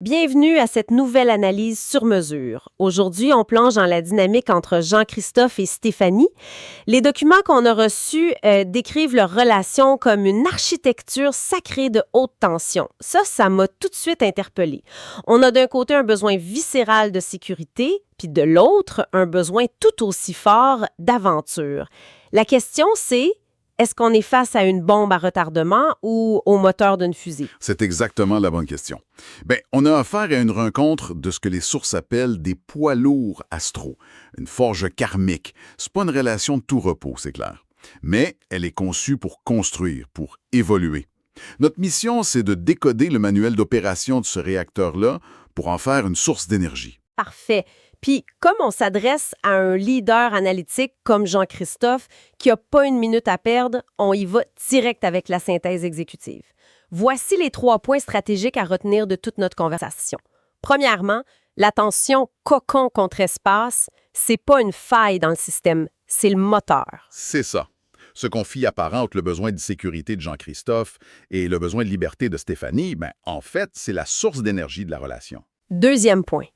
Bienvenue à cette nouvelle analyse sur mesure. Aujourd'hui, on plonge dans la dynamique entre Jean-Christophe et Stéphanie. Les documents qu'on a reçus décrivent leur relation comme une architecture sacrée de haute tension. Ça m'a tout de suite interpellée. On a d'un côté un besoin viscéral de sécurité, puis de l'autre, un besoin tout aussi fort d'aventure. La question, c'est: est-ce qu'on est face à une bombe à retardement ou au moteur d'une fusée? C'est exactement la bonne question. On a affaire à une rencontre de ce que les sources appellent des poids lourds astraux, une forge karmique. C'est pas une relation de tout repos, c'est clair. Mais elle est conçue pour construire, pour évoluer. Notre mission, c'est de décoder le manuel d'opération de ce réacteur-là pour en faire une source d'énergie. Parfait. Puis, comme on s'adresse à un leader analytique comme Jean-Christophe, qui n'a pas une minute à perdre, on y va direct avec la synthèse exécutive. Voici les 3 points stratégiques à retenir de toute notre conversation. Premièrement, la tension cocon contre espace, c'est pas une faille dans le système, c'est le moteur. C'est ça. Ce conflit apparent entre le besoin de sécurité de Jean-Christophe et le besoin de liberté de Stéphanie, en fait, c'est la source d'énergie de la relation. Deuxième point,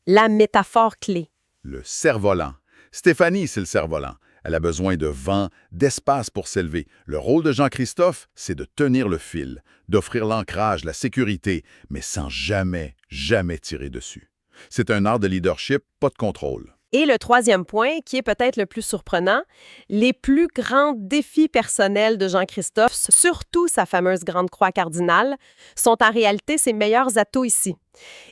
la métaphore clé. Le cerf-volant. Stéphanie, c'est le cerf-volant. Elle a besoin de vent, d'espace pour s'élever. Le rôle de Jean-Christophe, c'est de tenir le fil, d'offrir l'ancrage, la sécurité, mais sans jamais tirer dessus. C'est un art de leadership, pas de contrôle. Et le troisième point, qui est peut-être le plus surprenant, les plus grands défis personnels de Jean-Christophe, surtout sa fameuse grande croix cardinale, sont en réalité ses meilleurs atouts ici.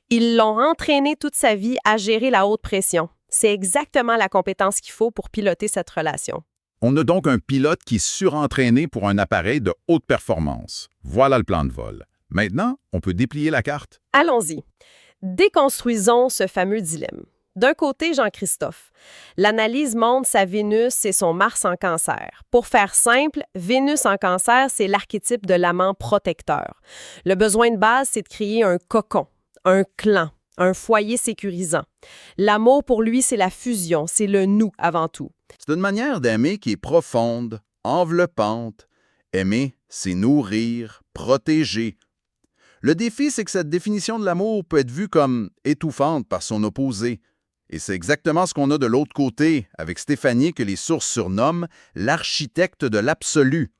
Ils l'ont entraîné toute sa vie à gérer la haute pression. C'est exactement la compétence qu'il faut pour piloter cette relation. On a donc un pilote qui est surentraîné pour un appareil de haute performance. Voilà le plan de vol. Maintenant, on peut déplier la carte. Allons-y. Déconstruisons ce fameux dilemme. D'un côté, Jean-Christophe. L'analyse montre sa Vénus et son Mars en Cancer. Pour faire simple, Vénus en Cancer, c'est l'archétype de l'amant protecteur. Le besoin de base, c'est de créer un cocon, un clan, un foyer sécurisant. L'amour, pour lui, c'est la fusion, c'est le nous avant tout. C'est une manière d'aimer qui est profonde, enveloppante. Aimer, c'est nourrir, protéger. Le défi, c'est que cette définition de l'amour peut être vue comme étouffante par son opposé. Et c'est exactement ce qu'on a de l'autre côté, avec Stéphanie que les sources surnomment l'architecte de l'absolu.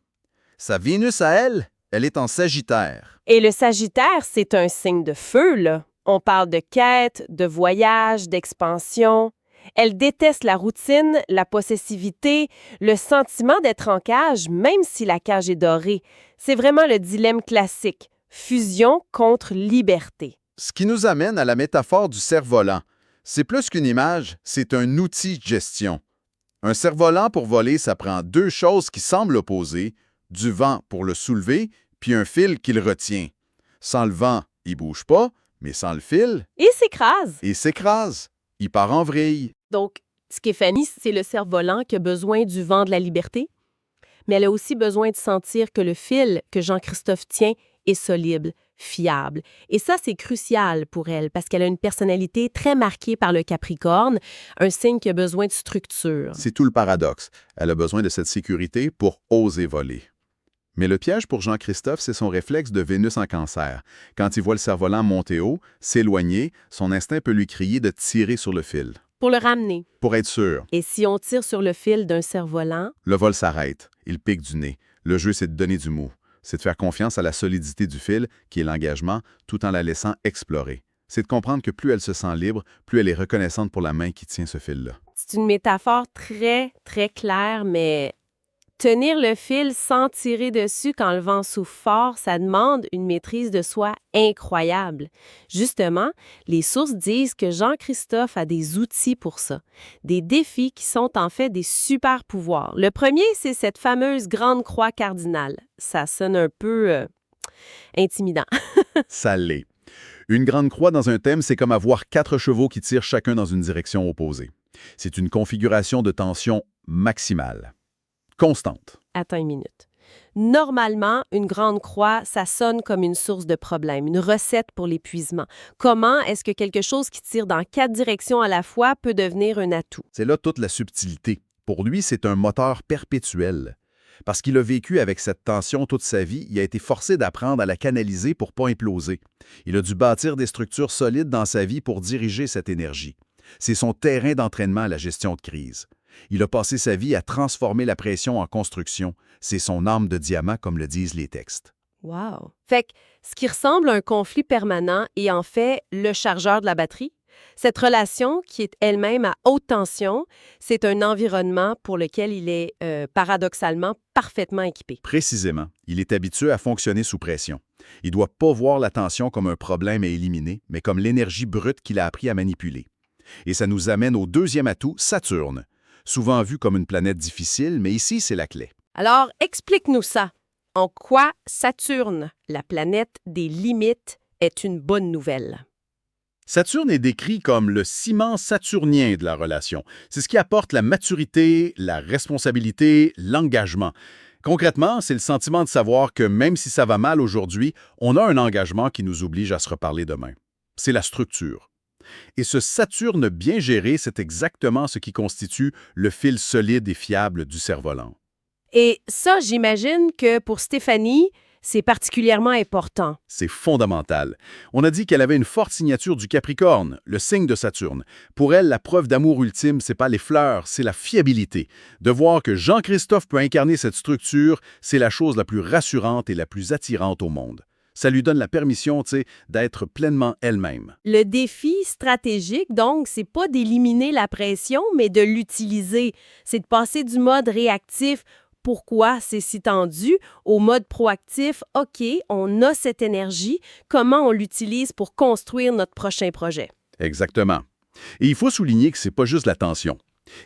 Sa Vénus à elle, elle est en Sagittaire. Et le Sagittaire, c'est un signe de feu, là. On parle de quête, de voyage, d'expansion. Elle déteste la routine, la possessivité, le sentiment d'être en cage, même si la cage est dorée. C'est vraiment le dilemme classique. Fusion contre liberté. Ce qui nous amène à la métaphore du cerf-volant. C'est plus qu'une image, c'est un outil de gestion. Un cerf-volant pour voler, ça prend 2 choses qui semblent opposées, du vent pour le soulever, puis un fil qui le retient. Sans le vent, il bouge pas, mais sans le fil, Il s'écrase. il s'écrase. Il part en vrille. Donc, Stéphanie, c'est le cerf-volant qui a besoin du vent de la liberté, mais elle a aussi besoin de sentir que le fil que Jean-Christophe tient est solide, fiable. Et ça, c'est crucial pour elle parce qu'elle a une personnalité très marquée par le Capricorne, un signe qui a besoin de structure. C'est tout le paradoxe. Elle a besoin de cette sécurité pour oser voler. Mais le piège pour Jean-Christophe, c'est son réflexe de Vénus en Cancer. Quand il voit le cerf-volant monter haut, s'éloigner, son instinct peut lui crier de tirer sur le fil. Pour le ramener. Pour être sûr, Et si on tire sur le fil d'un cerf-volant, le vol s'arrête. Il pique du nez. Le jeu, c'est de donner du mou. C'est de faire confiance à la solidité du fil, qui est l'engagement, tout en la laissant explorer. C'est de comprendre que plus elle se sent libre, plus elle est reconnaissante pour la main qui tient ce fil-là. c'est une métaphore très, très claire, mais tenir le fil sans tirer dessus quand le vent souffle fort, ça demande une maîtrise de soi incroyable. Justement, les sources disent que Jean-Christophe a des outils pour ça, des défis qui sont en fait des super pouvoirs. Le premier, c'est cette fameuse grande croix cardinale. Ça sonne un peu intimidant. Ça l'est. Une grande croix dans un thème, c'est comme avoir 4 chevaux qui tirent chacun dans une direction opposée. C'est une configuration de tension maximale. Constante. Attends une minute. Normalement, une grande croix, ça sonne comme une source de problème, une recette pour l'épuisement. Comment est-ce que quelque chose qui tire dans 4 directions à la fois peut devenir un atout? C'est là toute la subtilité. Pour lui, c'est un moteur perpétuel. Parce qu'il a vécu avec cette tension toute sa vie, il a été forcé d'apprendre à la canaliser pour pas imploser. Il a dû bâtir des structures solides dans sa vie pour diriger cette énergie. C'est son terrain d'entraînement à la gestion de crise. Il a passé sa vie à transformer la pression en construction. C'est son âme de diamant, comme le disent les textes. Wow! Fait que ce qui ressemble à un conflit permanent est en fait le chargeur de la batterie. Cette relation, qui est elle-même à haute tension, c'est un environnement pour lequel il est paradoxalement parfaitement équipé. Précisément, il est habitué à fonctionner sous pression. Il ne doit pas voir la tension comme un problème à éliminer, mais comme l'énergie brute qu'il a appris à manipuler. Et ça nous amène au deuxième atout, Saturne. Souvent vu comme une planète difficile, mais ici, c'est la clé. Alors, explique-nous ça. En quoi Saturne, la planète des limites, est une bonne nouvelle? Saturne est décrit comme le ciment saturnien de la relation. C'est ce qui apporte la maturité, la responsabilité, l'engagement. Concrètement, c'est le sentiment de savoir que même si ça va mal aujourd'hui, on a un engagement qui nous oblige à se reparler demain. C'est la structure. Et ce Saturne bien géré, c'est exactement ce qui constitue le fil solide et fiable du cerf-volant. Et ça, j'imagine que pour Stéphanie, c'est particulièrement important. C'est fondamental. On a dit qu'elle avait une forte signature du Capricorne, le signe de Saturne. Pour elle, la preuve d'amour ultime, c'est pas les fleurs, c'est la fiabilité. De voir que Jean-Christophe peut incarner cette structure, c'est la chose la plus rassurante et la plus attirante au monde. Ça lui donne la permission, d'être pleinement elle-même. Le défi stratégique, donc, c'est pas d'éliminer la pression, mais de l'utiliser. C'est de passer du mode réactif pourquoi c'est si tendu, au mode proactif, OK, on a cette énergie, comment on l'utilise pour construire notre prochain projet? Exactement. Et il faut souligner que c'est pas juste la tension.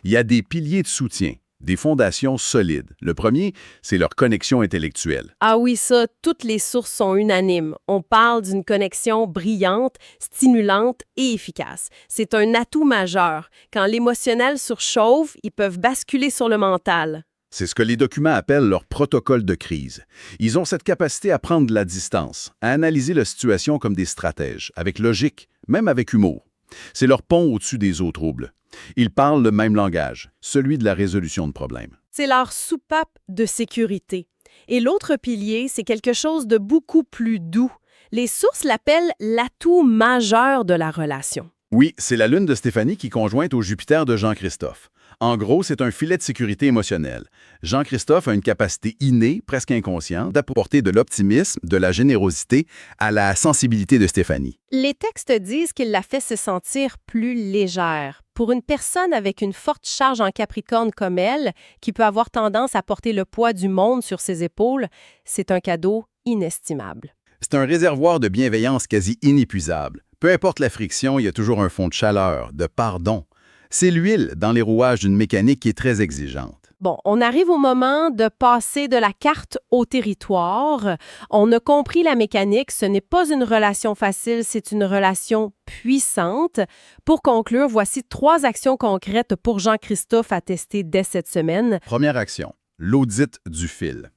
Il y a des piliers de soutien, des fondations solides. Le premier, c'est leur connexion intellectuelle. Ah oui, ça, toutes les sources sont unanimes. On parle d'une connexion brillante, stimulante et efficace. C'est un atout majeur. Quand l'émotionnel surchauffe, ils peuvent basculer sur le mental. C'est ce que les documents appellent leur protocole de crise. Ils ont cette capacité à prendre de la distance, à analyser la situation comme des stratèges, avec logique, même avec humour. C'est leur pont au-dessus des eaux troubles. Ils parlent le même langage, celui de la résolution de problèmes. C'est leur soupape de sécurité. Et l'autre pilier, c'est quelque chose de beaucoup plus doux. Les sources l'appellent l'atout majeur de la relation. Oui, c'est la lune de Stéphanie qui conjointe au Jupiter de Jean-Christophe. En gros, c'est un filet de sécurité émotionnelle. Jean-Christophe a une capacité innée, presque inconsciente, d'apporter de l'optimisme, de la générosité à la sensibilité de Stéphanie. Les textes disent qu'il la fait se sentir plus légère. Pour une personne avec une forte charge en Capricorne comme elle, qui peut avoir tendance à porter le poids du monde sur ses épaules, c'est un cadeau inestimable. C'est un réservoir de bienveillance quasi inépuisable. Peu importe la friction, il y a toujours un fond de chaleur, de pardon. C'est l'huile dans les rouages d'une mécanique qui est très exigeante. Bon, on arrive au moment de passer de la carte au territoire. On a compris la mécanique, ce n'est pas une relation facile, c'est une relation puissante. Pour conclure, voici 3 actions concrètes pour Jean-Christophe à tester dès cette semaine. Première action, l'audit du fil.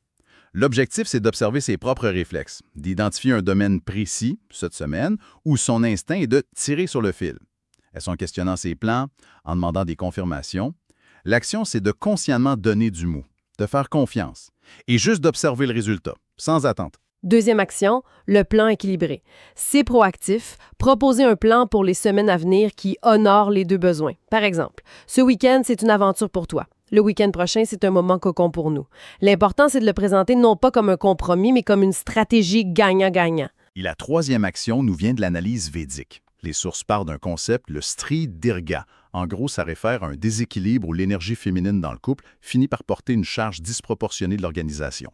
L'objectif, c'est d'observer ses propres réflexes, d'identifier un domaine précis, cette semaine, où son instinct est de tirer sur le fil. Est-ce en questionnant ses plans, en demandant des confirmations? L'action, c'est de consciemment donner du mou, de faire confiance, et juste d'observer le résultat, sans attente. Deuxième action, le plan équilibré. C'est proactif, proposer un plan pour les semaines à venir qui honore les 2 besoins. Par exemple, ce week-end, c'est une aventure pour toi. Le week-end prochain, c'est un moment cocon pour nous. L'important, c'est de le présenter non pas comme un compromis, mais comme une stratégie gagnant-gagnant. Et la troisième action nous vient de l'analyse védique. Les sources parlent d'un concept, le Stri Dirga. En gros, ça réfère à un déséquilibre où l'énergie féminine dans le couple finit par porter une charge disproportionnée de l'organisation.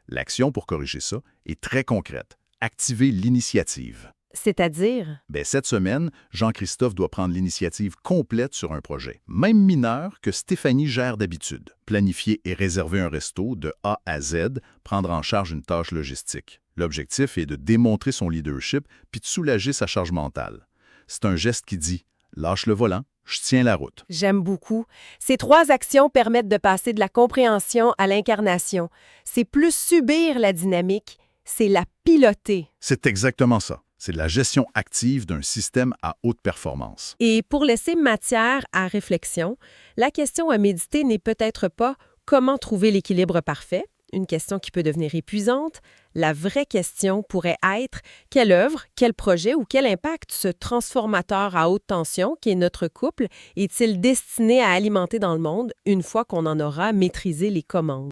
L'action pour corriger ça est très concrète. Activer l'initiative. C'est-à-dire? Cette semaine, Jean-Christophe doit prendre l'initiative complète sur un projet, même mineur que Stéphanie gère d'habitude. Planifier et réserver un resto de A à Z, prendre en charge une tâche logistique. L'objectif est de démontrer son leadership puis de soulager sa charge mentale. C'est un geste qui dit « lâche le volant, je tiens la route ». J'aime beaucoup. Ces 3 actions permettent de passer de la compréhension à l'incarnation. C'est plus subir la dynamique, c'est la piloter. C'est exactement ça. C'est de la gestion active d'un système à haute performance. Et pour laisser matière à réflexion, la question à méditer n'est peut-être pas comment trouver l'équilibre parfait? Une question qui peut devenir épuisante. La vraie question pourrait être quelle œuvre, quel projet ou quel impact ce transformateur à haute tension qui est notre couple est-il destiné à alimenter dans le monde une fois qu'on en aura maîtrisé les commandes?